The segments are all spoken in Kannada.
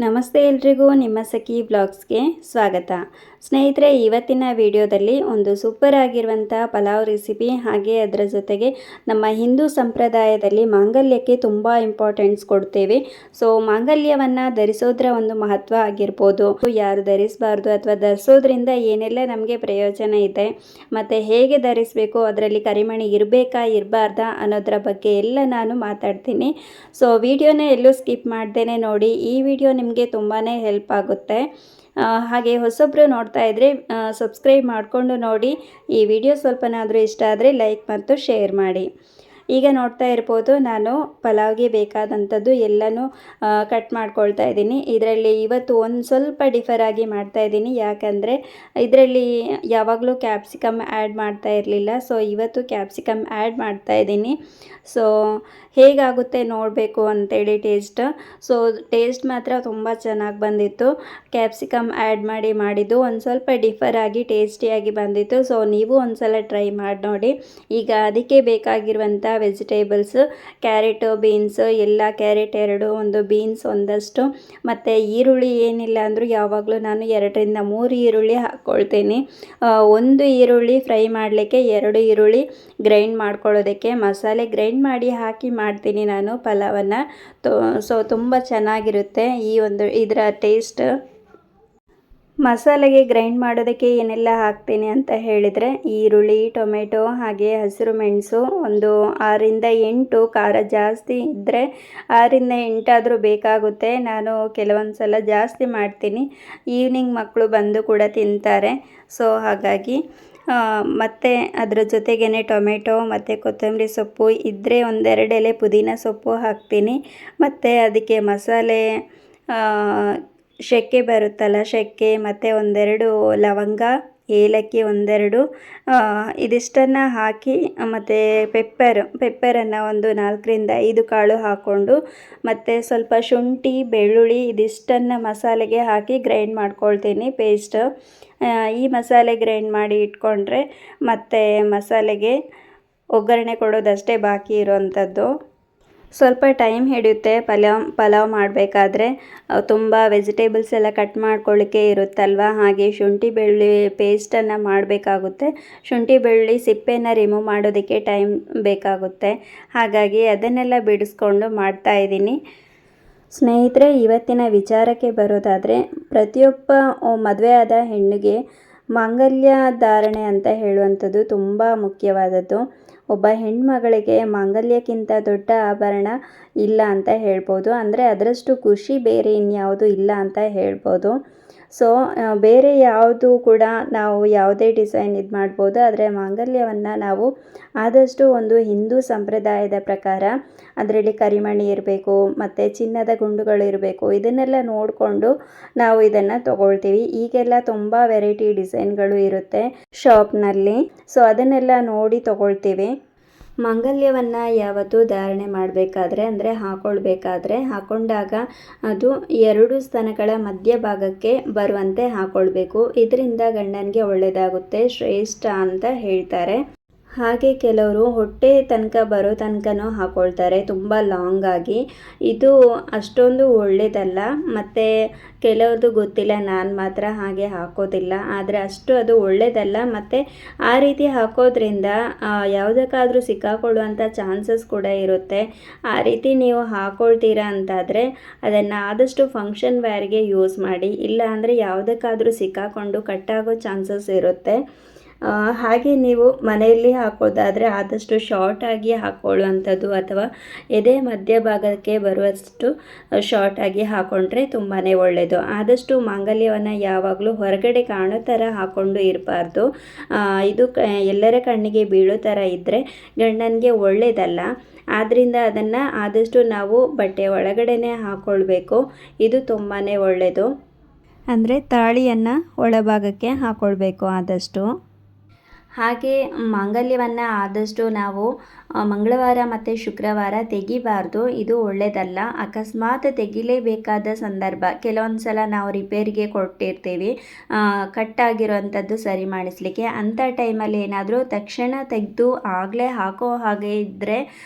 ನಮಸ್ತೆ ಎಲ್ರಿಗೂ, ನಿಮ್ಮ ಸಖಿ ಬ್ಲಾಗ್ಸ್ಗೆ ಸ್ವಾಗತ. ಸ್ನೇಹಿತರೆ, ಇವತ್ತಿನ ವಿಡಿಯೋದಲ್ಲಿ ಒಂದು ಸೂಪರ್ ಆಗಿರುವಂಥ ಪಲಾವ್ ರೆಸಿಪಿ, ಹಾಗೆ ಅದರ ಜೊತೆಗೆ ನಮ್ಮ ಹಿಂದೂ ಸಂಪ್ರದಾಯದಲ್ಲಿ ಮಾಂಗಲ್ಯಕ್ಕೆ ತುಂಬ ಇಂಪಾರ್ಟೆನ್ಸ್ ಕೊಡ್ತೇವೆ. ಸೊ ಮಾಂಗಲ್ಯವನ್ನು ಧರಿಸೋದ್ರ ಒಂದು ಮಹತ್ವ ಆಗಿರ್ಬೋದು, ಯಾರು ಧರಿಸಬಾರ್ದು ಅಥವಾ ಧರಿಸೋದ್ರಿಂದ ಏನೆಲ್ಲ ನಮಗೆ ಪ್ರಯೋಜನ ಇದೆ, ಮತ್ತು ಹೇಗೆ ಧರಿಸಬೇಕು, ಅದರಲ್ಲಿ ಕರಿಮಣಿ ಇರಬೇಕಾ ಇರಬಾರ್ದಾ ಅನ್ನೋದ್ರ ಬಗ್ಗೆ ಎಲ್ಲ ನಾನು ಮಾತಾಡ್ತೀನಿ. ಸೊ ವಿಡಿಯೋನ ಎಲ್ಲೂ ಸ್ಕಿಪ್ ಮಾಡ್ದೇನೆ ನೋಡಿ. ಈ ವಿಡಿಯೋ ನಿಮಗೆ ತುಂಬಾ ಹೆಲ್ಪ್ ಆಗುತ್ತೆ. ಹಾಗೆ ಹೊಸೊಬ್ಬರು ನೋಡ್ತಾ ಇದ್ದರೆ ಸಬ್ಸ್ಕ್ರೈಬ್ ಮಾಡಿಕೊಂಡು ನೋಡಿ. ಈ ವಿಡಿಯೋ ಸ್ವಲ್ಪನಾದರೂ ಇಷ್ಟ ಆದರೆ ಲೈಕ್ ಮತ್ತು ಶೇರ್ ಮಾಡಿ. ಈಗ ನೋಡ್ತಾ ಇರ್ಬೋದು, ನಾನು ಪಲಾವ್ಗೆ ಬೇಕಾದಂಥದ್ದು ಎಲ್ಲನೂ ಕಟ್ ಮಾಡ್ಕೊಳ್ತಾ ಇದ್ದೀನಿ. ಇದರಲ್ಲಿ ಇವತ್ತು ಒಂದು ಸ್ವಲ್ಪ ಡಿಫರ್ ಆಗಿ ಮಾಡ್ತಾಯಿದ್ದೀನಿ, ಯಾಕಂದರೆ ಇದರಲ್ಲಿ ಯಾವಾಗಲೂ ಕ್ಯಾಪ್ಸಿಕಮ್ ಆ್ಯಡ್ ಮಾಡ್ತಾ ಇರಲಿಲ್ಲ. ಸೊ ಇವತ್ತು ಕ್ಯಾಪ್ಸಿಕಮ್ ಆ್ಯಡ್ ಮಾಡ್ತಾಯಿದ್ದೀನಿ. ಸೊ ಹೇಗಾಗುತ್ತೆ ನೋಡಬೇಕು ಅಂತೇಳಿ ಸೊ ಟೇಸ್ಟ್ ಮಾತ್ರ ತುಂಬ ಚೆನ್ನಾಗಿ ಬಂದಿತ್ತು. ಕ್ಯಾಪ್ಸಿಕಮ್ ಆ್ಯಡ್ ಮಾಡಿದ್ದು ಒಂದು ಸ್ವಲ್ಪ ಡಿಫರ್ ಆಗಿ ಟೇಸ್ಟಿಯಾಗಿ ಬಂದಿತ್ತು. ಸೊ ನೀವು ಒಂದು ಸಲ ಟ್ರೈ ಮಾಡಿ ನೋಡಿ. ಈಗ ಅದಕ್ಕೆ ಬೇಕಾಗಿರುವಂಥ ವೆಜಿಟೇಬಲ್ಸ್ ಕ್ಯಾರೆಟು, ಬೀನ್ಸು ಎಲ್ಲ, ಕ್ಯಾರೆಟ್ 2, ಒಂದು ಬೀನ್ಸ್ ಒಂದಷ್ಟು, ಮತ್ತು ಈರುಳ್ಳಿ ಏನಿಲ್ಲ ಅಂದರೂ ಯಾವಾಗಲೂ ನಾನು 2 ರಿಂದ 3 ಈರುಳ್ಳಿ ಹಾಕ್ಕೊಳ್ತೀನಿ. ಒಂದು ಈರುಳ್ಳಿ ಫ್ರೈ ಮಾಡಲಿಕ್ಕೆ 2 ಈರುಳ್ಳಿ ಗ್ರೈಂಡ್ ಮಾಡ್ಕೊಳ್ಳೋದಕ್ಕೆ, ಮಸಾಲೆ ಗ್ರೈಂಡ್ ಮಾಡಿ ಹಾಕಿ ಮಾಡ್ತೀನಿ ನಾನು ಪಲಾವನ್ನು. ಸೊ ತುಂಬ ಚೆನ್ನಾಗಿರುತ್ತೆ ಇದರ ಟೇಸ್ಟ್. ಮಸಾಲೆಗೆ ಗ್ರೈಂಡ್ ಮಾಡೋದಕ್ಕೆ ಏನೆಲ್ಲ ಹಾಕ್ತೀನಿ ಅಂತ ಹೇಳಿದರೆ, ಈರುಳ್ಳಿ, ಟೊಮೆಟೊ, ಹಾಗೆ ಹಸಿರು ಮೆಣಸು, ಒಂದು 6 ರಿಂದ 8, ಖಾರ ಜಾಸ್ತಿ ಇದ್ದರೆ 6 ರಿಂದ 8 ಆದರೂ ಬೇಕಾಗುತ್ತೆ. ನಾನು ಕೆಲವೊಂದು ಸಲ ಜಾಸ್ತಿ ಮಾಡ್ತೀನಿ, ಈವ್ನಿಂಗ್ ಮಕ್ಕಳು ಬಂದು ಕೂಡ ತಿಂತಾರೆ. ಸೊ ಹಾಗಾಗಿ ಮತ್ತು ಅದರ ಜೊತೆಗೇ ಟೊಮೆಟೊ ಮತ್ತು ಕೊತ್ತಂಬರಿ ಸೊಪ್ಪು ಇದ್ದರೆ 1-2 ಎಲೆ ಪುದೀನ ಸೊಪ್ಪು ಹಾಕ್ತೀನಿ. ಮತ್ತು ಅದಕ್ಕೆ ಮಸಾಲೆ ಚಕ್ಕೆ ಬರುತ್ತಲ್ಲ, ಚಕ್ಕೆ ಮತ್ತು 1-2 ಲವಂಗ, ಏಲಕ್ಕಿ 1-2, ಇದಿಷ್ಟನ್ನು ಹಾಕಿ, ಮತ್ತು ಪೆಪ್ಪರನ್ನು ಒಂದು 4 ರಿಂದ 5 ಕಾಳು ಹಾಕ್ಕೊಂಡು, ಮತ್ತು ಸ್ವಲ್ಪ ಶುಂಠಿ, ಬೆಳ್ಳುಳ್ಳಿ ಇದಿಷ್ಟನ್ನು ಮಸಾಲೆಗೆ ಹಾಕಿ ಗ್ರೈಂಡ್ ಮಾಡ್ಕೊಳ್ತೀನಿ ಪೇಸ್ಟ್. ಈ ಮಸಾಲೆ ಗ್ರೈಂಡ್ ಮಾಡಿ ಇಟ್ಕೊಂಡ್ರೆ ಮತ್ತು ಮಸಾಲೆಗೆ ಒಗ್ಗರಣೆ ಕೊಡೋದಷ್ಟೇ ಬಾಕಿ ಇರೋವಂಥದ್ದು. ಸ್ವಲ್ಪ ಟೈಮ್ ಹಿಡಿಯುತ್ತೆ ಪಲಾವ್ ಮಾಡಬೇಕಾದ್ರೆ. ತುಂಬ ವೆಜಿಟೇಬಲ್ಸ್ ಎಲ್ಲ ಕಟ್ ಮಾಡ್ಕೊಳ್ಳಿಕ್ಕೆ ಇರುತ್ತಲ್ವ, ಹಾಗೆ ಶುಂಠಿ ಬೆಳ್ಳುಳ್ಳಿ ಪೇಸ್ಟನ್ನು ಮಾಡಬೇಕಾಗುತ್ತೆ. ಶುಂಠಿ ಬೆಳ್ಳುಳ್ಳಿ ಸಿಪ್ಪೆನ ರಿಮೂವ್ ಮಾಡೋದಕ್ಕೆ ಟೈಮ್ ಬೇಕಾಗುತ್ತೆ. ಹಾಗಾಗಿ ಅದನ್ನೆಲ್ಲ ಬಿಡಿಸ್ಕೊಂಡು ಮಾಡ್ತಾಯಿದ್ದೀನಿ. ಸ್ನೇಹಿತರೆ, ಇವತ್ತಿನ ವಿಚಾರಕ್ಕೆ ಬರೋದಾದರೆ, ಪ್ರತಿಯೊಬ್ಬ ಮದುವೆಯಾದ ಹೆಣ್ಣಿಗೆ ಮಾಂಗಲ್ಯ ಧಾರಣೆ ಅಂತ ಹೇಳುವಂಥದ್ದು ತುಂಬ ಮುಖ್ಯವಾದದ್ದು. ಒಬ್ಬ ಹೆಣ್ಮಗಳಿಗೆ ಮಾಂಗಲ್ಯಕ್ಕಿಂತ ದೊಡ್ಡ ಆಭರಣ ಇಲ್ಲ ಅಂತ ಹೇಳ್ಬೋದು. ಅಂದರೆ ಅದರಷ್ಟು ಖುಷಿ ಬೇರೆ ಇನ್ಯಾವುದು ಇಲ್ಲ ಅಂತ ಹೇಳ್ಬೋದು. ಸೊ ಬೇರೆ ಯಾವುದು ಕೂಡ ನಾವು ಯಾವುದೇ ಡಿಸೈನ್ ಇದು ಮಾಡ್ಬೋದು, ಆದರೆ ಮಾಂಗಲ್ಯವನ್ನು ನಾವು ಆದಷ್ಟು ಒಂದು ಹಿಂದೂ ಸಂಪ್ರದಾಯದ ಪ್ರಕಾರ ಅದರಲ್ಲಿ ಕರಿಮಣಿ ಇರಬೇಕು, ಮತ್ತು ಚಿನ್ನದ ಗುಂಡುಗಳು ಇರಬೇಕು, ಇದನ್ನೆಲ್ಲ ನೋಡಿಕೊಂಡು ನಾವು ಇದನ್ನು ತಗೊಳ್ತೀವಿ. ಈಗೆಲ್ಲ ತುಂಬ ವೆರೈಟಿ ಡಿಸೈನ್ಗಳು ಇರುತ್ತೆ ಶಾಪ್ನಲ್ಲಿ. ಸೊ ಅದನ್ನೆಲ್ಲ ನೋಡಿ ತಗೊಳ್ತೀವಿ. ಮಾಂಗಲ್ಯವನ್ನು ಯಾವತ್ತೂ ಧಾರಣೆ ಮಾಡಬೇಕಾದ್ರೆ, ಅಂದರೆ ಹಾಕ್ಕೊಂಡಾಗ ಅದು 2 ಸ್ತನಗಳ ಮಧ್ಯಭಾಗಕ್ಕೆ ಬರುವಂತೆ ಹಾಕ್ಕೊಳ್ಬೇಕು. ಇದರಿಂದ ಗಂಡನಿಗೆ ಒಳ್ಳೆಯದಾಗುತ್ತೆ, ಶ್ರೇಷ್ಠ ಅಂತ ಹೇಳ್ತಾರೆ. ಹಾಗೆ ಕೆಲವರು ಹೊಟ್ಟೆ ತನಕ ಬರೋ ತನಕನೂ ಹಾಕ್ಕೊಳ್ತಾರೆ, ತುಂಬ ಲಾಂಗ್ ಆಗಿ. ಇದು ಅಷ್ಟೊಂದು ಒಳ್ಳೆಯದಲ್ಲ. ಮತ್ತು ಕೆಲವ್ರದ್ದು ಗೊತ್ತಿಲ್ಲ, ನಾನು ಮಾತ್ರ ಹಾಗೆ ಹಾಕೋದಿಲ್ಲ, ಆದರೆ ಅದು ಒಳ್ಳೆಯದಲ್ಲ. ಮತ್ತು ಆ ರೀತಿ ಹಾಕೋದ್ರಿಂದ ಯಾವುದಕ್ಕಾದರೂ ಸಿಕ್ಕಾಕೊಳ್ಳುವಂಥ ಚಾನ್ಸಸ್ ಕೂಡ ಇರುತ್ತೆ. ಆ ರೀತಿ ನೀವು ಹಾಕ್ಕೊಳ್ತೀರಾ ಅಂತಾದರೆ ಅದನ್ನು ಆದಷ್ಟು ಫಂಕ್ಷನ್ ವೇರ್ಗೆ ಯೂಸ್ ಮಾಡಿ, ಇಲ್ಲ ಅಂದರೆ ಯಾವುದಕ್ಕಾದರೂ ಸಿಕ್ಕಾಕೊಂಡು ಕಟ್ಟಾಗೋ ಚಾನ್ಸಸ್ ಇರುತ್ತೆ. ಹಾಗೆ ನೀವು ಮನೆಯಲ್ಲಿ ಹಾಕೋದಾದರೆ ಆದಷ್ಟು ಶಾರ್ಟಾಗಿ ಹಾಕ್ಕೊಳ್ಳುವಂಥದ್ದು, ಅಥವಾ ಎದೆ ಮಧ್ಯಭಾಗಕ್ಕೆ ಬರುವಷ್ಟು ಶಾರ್ಟಾಗಿ ಹಾಕ್ಕೊಂಡ್ರೆ ತುಂಬಾ ಒಳ್ಳೆಯದು. ಆದಷ್ಟು ಮಾಂಗಲ್ಯವನ್ನು ಯಾವಾಗಲೂ ಹೊರಗಡೆ ಕಾಣೋ ಥರ ಹಾಕ್ಕೊಂಡು ಇರಬಾರ್ದು. ಇದು ಎಲ್ಲರ ಕಣ್ಣಿಗೆ ಬೀಳೋ ಥರ ಇದ್ದರೆ ಗಂಡನಿಗೆ ಒಳ್ಳೆಯದಲ್ಲ. ಆದ್ದರಿಂದ ಅದನ್ನು ಆದಷ್ಟು ನಾವು ಬಟ್ಟೆ ಒಳಗಡೆನೇ ಹಾಕ್ಕೊಳ್ಬೇಕು. ಇದು ತುಂಬಾ ಒಳ್ಳೆಯದು. ಅಂದರೆ ತಾಳಿಯನ್ನು ಒಳಭಾಗಕ್ಕೆ ಹಾಕ್ಕೊಳ್ಬೇಕು ಆದಷ್ಟು. ಹಾಗೆ ಮಾಂಗಲ್ಯವನ್ನು ಆದಷ್ಟು ನಾವು ಮಂಗಳವಾರ ಮತ್ತು ಶುಕ್ರವಾರ ತೆಗಿಬಾರ್ದು, ಇದು ಒಳ್ಳೆಯದಲ್ಲ. ಅಕಸ್ಮಾತ್ ತೆಗಿಲೇಬೇಕಾದ ಸಂದರ್ಭ, ಕೆಲವೊಂದು ಸಲ ನಾವು ರಿಪೇರಿಗೆ ಕೊಟ್ಟಿರ್ತೀವಿ ಕಟ್ಟಾಗಿರೋವಂಥದ್ದು ಸರಿ ಮಾಡಿಸ್ಲಿಕ್ಕೆ. ಅಂಥ ಟೈಮಲ್ಲಿ ಏನಾದರೂ ತಕ್ಷಣ ತೆಗೆದು ಆಗಲೇ ಹಾಕೋ ಹಾಗೆ ಇದ್ದರೆ,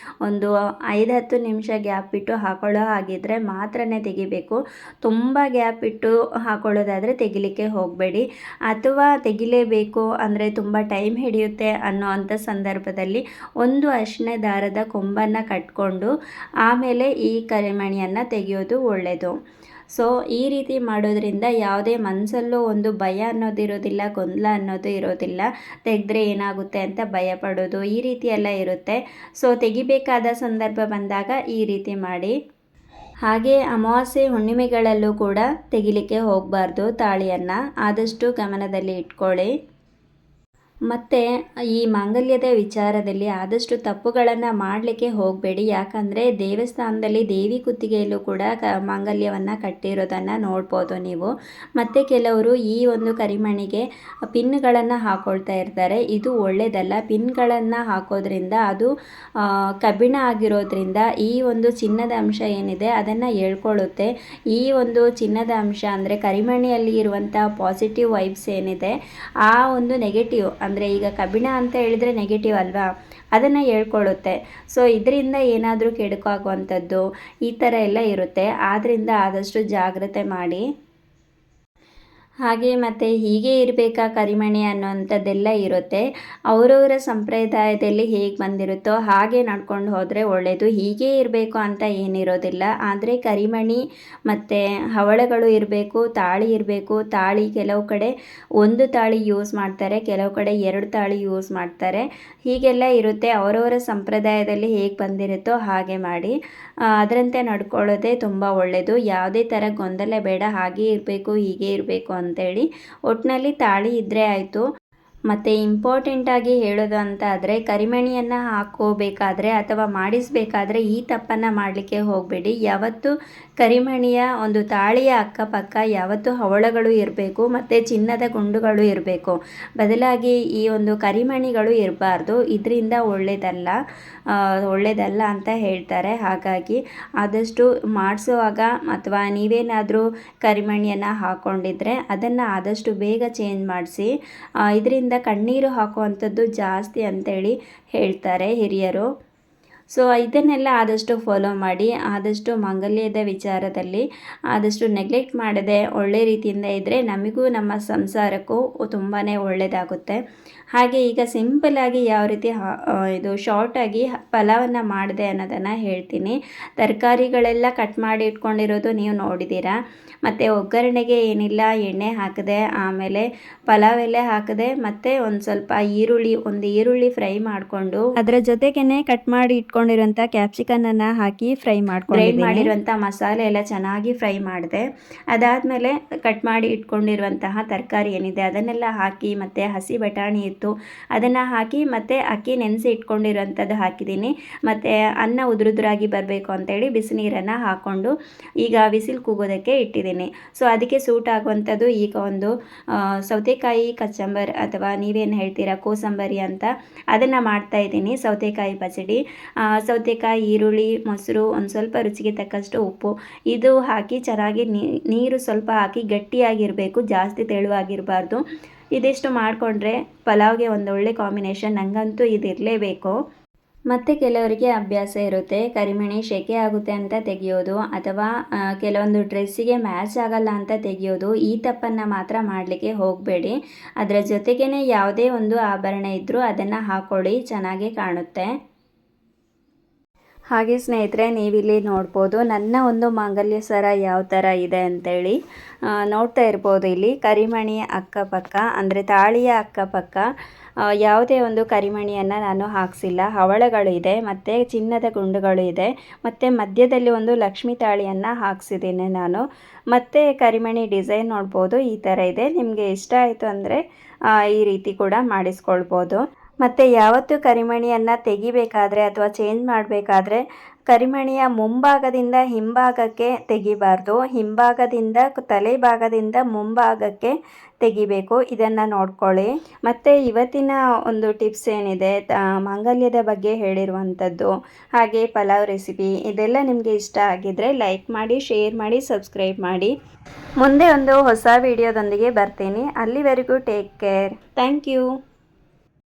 ಒಂದು 5-10 ನಿಮಿಷ ಗ್ಯಾಪ್ ಇಟ್ಟು ಹಾಕೊಳ್ಳೋ ಹಾಗಿದ್ದರೆ ಮಾತ್ರನೇ ತೆಗಿಬೇಕು. ತುಂಬ ಗ್ಯಾಪ್ ಇಟ್ಟು ಹಾಕೊಳ್ಳೋದಾದರೆ ತೆಗಿಲಿಕ್ಕೆ ಹೋಗಬೇಡಿ. ಅಥವಾ ತೆಗಿಲೇಬೇಕು ಅಂದರೆ ತುಂಬ ಟೈಮ್ ಹಿಡಿಯುತ್ತೆ ಅನ್ನೋ ಅಂಥ ಸಂದರ್ಭದಲ್ಲಿ ಒಂದು ಅರಿಶಿಣ ದಾರದ ಕೊಂಬನ್ನು ಕಟ್ಕೊಂಡು ಆಮೇಲೆ ಈ ಕರಿಮಣಿಯನ್ನು ತೆಗೆಯೋದು ಒಳ್ಳೆಯದು. ಸೊ ಈ ರೀತಿ ಮಾಡೋದ್ರಿಂದ ಯಾವುದೇ ಮನಸ್ಸಲ್ಲೂ ಒಂದು ಭಯ ಅನ್ನೋದಿರೋದಿಲ್ಲ, ಗೊಂದಲ ಅನ್ನೋದು ಇರೋದಿಲ್ಲ. ತೆಗೆದ್ರೆ ಏನಾಗುತ್ತೆ ಅಂತ ಭಯ ಪಡೋದು ಈ ರೀತಿ ಎಲ್ಲ ಇರುತ್ತೆ. ಸೊ ತೆಗಿಬೇಕಾದ ಸಂದರ್ಭ ಬಂದಾಗ ಈ ರೀತಿ ಮಾಡಿ. ಹಾಗೆ ಅಮಾವಾಸ್ಯೆ ಹುಣ್ಣಿಮೆಗಳಲ್ಲೂ ಕೂಡ ತೆಗಿಲಿಕ್ಕೆ ಹೋಗಬಾರ್ದು ತಾಳಿಯನ್ನು, ಆದಷ್ಟು ಗಮನದಲ್ಲಿ ಇಟ್ಕೊಳ್ಳಿ. ಮತ್ತು ಈ ಮಾಂಗಲ್ಯದ ವಿಚಾರದಲ್ಲಿ ಆದಷ್ಟು ತಪ್ಪುಗಳನ್ನು ಮಾಡಲಿಕ್ಕೆ ಹೋಗಬೇಡಿ. ಯಾಕಂದರೆ ದೇವಸ್ಥಾನದಲ್ಲಿ ದೇವಿ ಕುತ್ತಿಗೆಯಲ್ಲೂ ಕೂಡ ಮಾಂಗಲ್ಯವನ್ನು ಕಟ್ಟಿರೋದನ್ನು ನೋಡ್ಬೋದು ನೀವು. ಮತ್ತು ಕೆಲವರು ಈ ಒಂದು ಕರಿಮಣಿಗೆ ಪಿನ್ಗಳನ್ನು ಹಾಕ್ಕೊಳ್ತಾ ಇರ್ತಾರೆ. ಇದು ಒಳ್ಳೆಯದಲ್ಲ. ಪಿನ್ಗಳನ್ನು ಹಾಕೋದ್ರಿಂದ ಅದು ಕಬ್ಬಿಣ ಆಗಿರೋದ್ರಿಂದ ಈ ಒಂದು ಚಿನ್ನದ ಅಂಶ ಏನಿದೆ ಅದನ್ನು ಎಳ್ಕೊಳ್ಳುತ್ತೆ. ಈ ಒಂದು ಚಿನ್ನದ ಅಂಶ ಅಂದರೆ ಕರಿಮಣಿಯಲ್ಲಿ ಇರುವಂಥ ಪಾಸಿಟಿವ್ ವೈಬ್ಸ್ ಏನಿದೆ, ಆ ಒಂದು ನೆಗೆಟಿವ್ ಅಂದರೆ ಈಗ ಕಬ್ಬಿಣ ಅಂತ ಹೇಳಿದರೆ ನೆಗೆಟಿವ್ ಅಲ್ವಾ, ಅದನ್ನು ಹೇಳ್ಕೊಳ್ಳುತ್ತೆ. ಸೊ ಇದರಿಂದ ಏನಾದರೂ ಕೆಡುಕಾಗುವಂಥದ್ದು ಈ ಥರ ಎಲ್ಲ ಇರುತ್ತೆ. ಆದ್ದರಿಂದ ಆದಷ್ಟು ಜಾಗ್ರತೆ ಮಾಡಿ. ಹಾಗೆ ಮತ್ತು ಹೀಗೆ ಇರಬೇಕಾ ಕರಿಮಣಿ ಅನ್ನೋವಂಥದ್ದೆಲ್ಲ ಇರುತ್ತೆ. ಅವರವರ ಸಂಪ್ರದಾಯದಲ್ಲಿ ಹೇಗೆ ಬಂದಿರುತ್ತೋ ಹಾಗೆ ನಡ್ಕೊಂಡು ಹೋದರೆ ಒಳ್ಳೆಯದು. ಹೀಗೆ ಇರಬೇಕು ಅಂತ ಏನಿರೋದಿಲ್ಲ. ಆದರೆ ಕರಿಮಣಿ ಮತ್ತು ಹವಳಗಳು ಇರಬೇಕು, ತಾಳಿ ಇರಬೇಕು. ತಾಳಿ ಕೆಲವು ಕಡೆ ಒಂದು ತಾಳಿ ಯೂಸ್ ಮಾಡ್ತಾರೆ, ಕೆಲವು ಕಡೆ 2 ತಾಳಿ ಯೂಸ್ ಮಾಡ್ತಾರೆ. ಹೀಗೆಲ್ಲ ಇರುತ್ತೆ. ಅವರವರ ಸಂಪ್ರದಾಯದಲ್ಲಿ ಹೇಗೆ ಬಂದಿರುತ್ತೋ ಹಾಗೆ ಮಾಡಿ. ಅದರಂತೆ ನಡ್ಕೊಳ್ಳೋದೇ ತುಂಬ ಒಳ್ಳೆಯದು. ಯಾವುದೇ ಥರ ಗೊಂದಲ ಬೇಡ, ಹಾಗೆ ಇರಬೇಕು ಹೀಗೆ ಇರಬೇಕು ಅಂತೇಳಿ. ಒಟ್ಟಿನಲ್ಲಿ ತಾಳಿ ಇದ್ದರೆ ಆಯಿತು. ಮತ್ತು ಇಂಪಾರ್ಟೆಂಟಾಗಿ ಹೇಳೋದು ಅಂತ ಆದರೆ ಕರಿಮಣಿಯನ್ನು ಹಾಕ್ಕೋಬೇಕಾದ್ರೆ ಅಥವಾ ಮಾಡಿಸಬೇಕಾದ್ರೆ ಈ ತಪ್ಪನ್ನು ಮಾಡಲಿಕ್ಕೆ ಹೋಗಬೇಡಿ. ಯಾವತ್ತೂ ಕರಿಮಣಿಯ ಒಂದು ತಾಳಿಯ ಅಕ್ಕಪಕ್ಕ ಯಾವತ್ತೂ ಹವಳಗಳು ಇರಬೇಕು ಮತ್ತು ಚಿನ್ನದ ಗುಂಡುಗಳು ಇರಬೇಕು. ಬದಲಾಗಿ ಈ ಒಂದು ಕರಿಮಣಿಗಳು ಇರಬಾರ್ದು. ಇದರಿಂದ ಒಳ್ಳೆಯದಲ್ಲ ಅಂತ ಹೇಳ್ತಾರೆ. ಹಾಗಾಗಿ ಆದಷ್ಟು ಮಾಡಿಸುವಾಗ ಅಥವಾ ನೀವೇನಾದರೂ ಕರಿಮಣಿಯನ್ನು ಹಾಕ್ಕೊಂಡಿದ್ರೆ ಅದನ್ನು ಆದಷ್ಟು ಬೇಗ ಚೇಂಜ್ ಮಾಡಿಸಿ. ಇದರಿಂದ ಕಣ್ಣೀರು ಹಾಕುವಂಥದ್ದು ಜಾಸ್ತಿ ಅಂತೇಳಿ ಹೇಳ್ತಾರೆ ಹಿರಿಯರು. ಸೊ ಇದನ್ನೆಲ್ಲ ಆದಷ್ಟು ಫಾಲೋ ಮಾಡಿ. ಆದಷ್ಟು ಮಾಂಗಲ್ಯದ ವಿಚಾರದಲ್ಲಿ ಆದಷ್ಟು ನೆಗ್ಲೆಕ್ಟ್ ಮಾಡದೆ ಒಳ್ಳೆ ರೀತಿಯಿಂದ ಇದ್ದರೆ ನಮಗೂ ನಮ್ಮ ಸಂಸಾರಕ್ಕೂ ತುಂಬಾ ಒಳ್ಳೆಯದಾಗುತ್ತೆ. ಹಾಗೆ ಈಗ ಸಿಂಪಲ್ಲಾಗಿ ಯಾವ ರೀತಿ ಇದು ಶಾರ್ಟಾಗಿ ಪಲಾವನ್ನು ಮಾಡಿದೆ ಅನ್ನೋದನ್ನು ಹೇಳ್ತೀನಿ. ತರಕಾರಿಗಳೆಲ್ಲ ಕಟ್ ಮಾಡಿ ಇಟ್ಕೊಂಡಿರೋದು ನೀವು ನೋಡಿದ್ದೀರಾ. ಮತ್ತು ಒಗ್ಗರಣೆಗೆ ಏನಿಲ್ಲ, ಎಣ್ಣೆ ಹಾಕಿದೆ, ಆಮೇಲೆ ಪಲಾವ್ ಎಲೆ ಹಾಕಿದೆ, ಮತ್ತು ಒಂದು ಸ್ವಲ್ಪ ಒಂದು ಈರುಳ್ಳಿ ಫ್ರೈ ಮಾಡಿಕೊಂಡು ಅದರ ಜೊತೆಗೇ ಕಟ್ ಮಾಡಿ ಇಟ್ಕೊಂಡಿರೋಂಥ ಕ್ಯಾಪ್ಸಿಕನನ್ನು ಹಾಕಿ ಫ್ರೈ ಗ್ರೈಂಡ್ ಮಾಡಿರುವಂಥ ಮಸಾಲೆ ಎಲ್ಲ ಚೆನ್ನಾಗಿ ಫ್ರೈ ಮಾಡಿದೆ. ಅದಾದಮೇಲೆ ಕಟ್ ಮಾಡಿ ಇಟ್ಕೊಂಡಿರುವಂತಹ ತರಕಾರಿ ಏನಿದೆ ಅದನ್ನೆಲ್ಲ ಹಾಕಿ, ಮತ್ತು ಹಸಿ ಬಟಾಣಿ ಇತ್ತು ಅದನ್ನು ಹಾಕಿ, ಮತ್ತು ಅಕ್ಕಿ ನೆನೆಸಿ ಇಟ್ಕೊಂಡಿರೋಂಥದ್ದು ಹಾಕಿದ್ದೀನಿ. ಮತ್ತು ಅನ್ನ ಉದುರುದುರಾಗಿ ಬರಬೇಕು ಅಂತೇಳಿ ಬಿಸಿನೀರನ್ನು ಹಾಕ್ಕೊಂಡು ಈಗ ವಿಸಿಲ್ ಕೂಗೋದಕ್ಕೆ ಇಟ್ಟಿದ್ದೀನಿ. ಸೊ ಅದಕ್ಕೆ ಸೂಟ್ ಆಗುವಂಥದ್ದು ಈಗ ಒಂದು ಸೌತೆಕಾಯಿ ಕಚಂಬರ್ ಅಥವಾ ನೀವೇನು ಹೇಳ್ತೀರಾ ಕೋಸಂಬರಿ ಅಂತ ಅದನ್ನು ಮಾಡ್ತಾಯಿದ್ದೀನಿ. ಸೌತೆಕಾಯಿ ಪಚಡಿ, ಸೌತೆಕಾಯಿ, ಈರುಳ್ಳಿ, ಮೊಸರು, ಒಂದು ಸ್ವಲ್ಪ ರುಚಿಗೆ ತಕ್ಕಷ್ಟು ಉಪ್ಪು ಇದು ಹಾಕಿ ಚೆನ್ನಾಗಿ ನೀರು ಸ್ವಲ್ಪ ಹಾಕಿ ಗಟ್ಟಿಯಾಗಿರಬೇಕು, ಜಾಸ್ತಿ ತೆಳುವಾಗಿರಬಾರ್ದು. ಇದಿಷ್ಟು ಮಾಡಿಕೊಂಡ್ರೆ ಪಲಾವ್ಗೆ ಒಂದು ಒಳ್ಳೆ ಕಾಂಬಿನೇಷನ್. ನನಗಂತೂ ಇದಿರಲೇಬೇಕು. ಮತ್ತು ಕೆಲವರಿಗೆ ಅಭ್ಯಾಸ ಇರುತ್ತೆ ಕರಿಮಣಿ ಸೆಕೆ ಆಗುತ್ತೆ ಅಂತ ತೆಗೆಯೋದು, ಅಥವಾ ಕೆಲವೊಂದು ಡ್ರೆಸ್ಸಿಗೆ ಮ್ಯಾಚ್ ಆಗಲ್ಲ ಅಂತ ತೆಗೆಯೋದು. ಈ ತಪ್ಪನ್ನು ಮಾತ್ರ ಮಾಡಲಿಕ್ಕೆ ಹೋಗಬೇಡಿ. ಅದರ ಜೊತೆಗೇ ಯಾವುದೇ ಒಂದು ಆಭರಣ ಇದ್ದರೂ ಅದನ್ನು ಹಾಕ್ಕೊಳ್ಳಿ, ಚೆನ್ನಾಗಿ ಕಾಣುತ್ತೆ. ಹಾಗೆ ಸ್ನೇಹಿತರೆ, ನೀವಿಲ್ಲಿ ನೋಡ್ಬೋದು ನನ್ನ ಒಂದು ಮಾಂಗಲ್ಯ ಸರ ಯಾವ ಥರ ಇದೆ ಅಂತೇಳಿ ನೋಡ್ತಾ ಇರ್ಬೋದು. ಇಲ್ಲಿ ಕರಿಮಣಿ ಅಕ್ಕಪಕ್ಕ ಅಂದರೆ ತಾಳಿಯ ಅಕ್ಕಪಕ್ಕ ಯಾವುದೇ ಒಂದು ಕರಿಮಣಿಯನ್ನು ನಾನು ಹಾಕಿಸಿಲ್ಲ. ಹವಳಗಳು ಇದೆ ಮತ್ತು ಚಿನ್ನದ ಗುಂಡುಗಳು ಇದೆ, ಮತ್ತು ಮಧ್ಯದಲ್ಲಿ ಒಂದು ಲಕ್ಷ್ಮೀ ತಾಳಿಯನ್ನು ಹಾಕ್ಸಿದ್ದೀನಿ ನಾನು. ಮತ್ತು ಕರಿಮಣಿ ಡಿಸೈನ್ ನೋಡ್ಬೋದು, ಈ ಥರ ಇದೆ. ನಿಮಗೆ ಇಷ್ಟ ಆಯಿತು ಅಂದರೆ ಈ ರೀತಿ ಕೂಡ ಮಾಡಿಸ್ಕೊಳ್ಬೋದು. ಮತ್ತು ಯಾವತ್ತೂ ಕರಿಮಣಿಯನ್ನು ತೆಗಿಬೇಕಾದ್ರೆ ಅಥವಾ ಚೇಂಜ್ ಮಾಡಬೇಕಾದ್ರೆ ಕರಿಮಣಿಯ ಮುಂಭಾಗದಿಂದ ಹಿಂಭಾಗಕ್ಕೆ ತೆಗಿಬಾರ್ದು, ಹಿಂಭಾಗದಿಂದ ತಲೆ ಭಾಗದಿಂದ ಮುಂಭಾಗಕ್ಕೆ ತೆಗಿಬೇಕು. ಇದನ್ನು ನೋಡ್ಕೊಳ್ಳಿ. ಮತ್ತು ಇವತ್ತಿನ ಒಂದು ಟಿಪ್ಸ್ ಏನಿದೆ ಮಾಂಗಲ್ಯದ ಬಗ್ಗೆ ಹೇಳಿರುವಂಥದ್ದು, ಹಾಗೆ ಪಲಾವ್ ರೆಸಿಪಿ, ಇದೆಲ್ಲ ನಿಮಗೆ ಇಷ್ಟ ಆಗಿದ್ದರೆ ಲೈಕ್ ಮಾಡಿ, ಶೇರ್ ಮಾಡಿ, ಸಬ್ಸ್ಕ್ರೈಬ್ ಮಾಡಿ. ಮುಂದೆ ಒಂದು ಹೊಸ ವಿಡಿಯೋದೊಂದಿಗೆ ಬರ್ತೀನಿ. ಅಲ್ಲಿವರೆಗೂ ಟೇಕ್ ಕೇರ್. Thank you.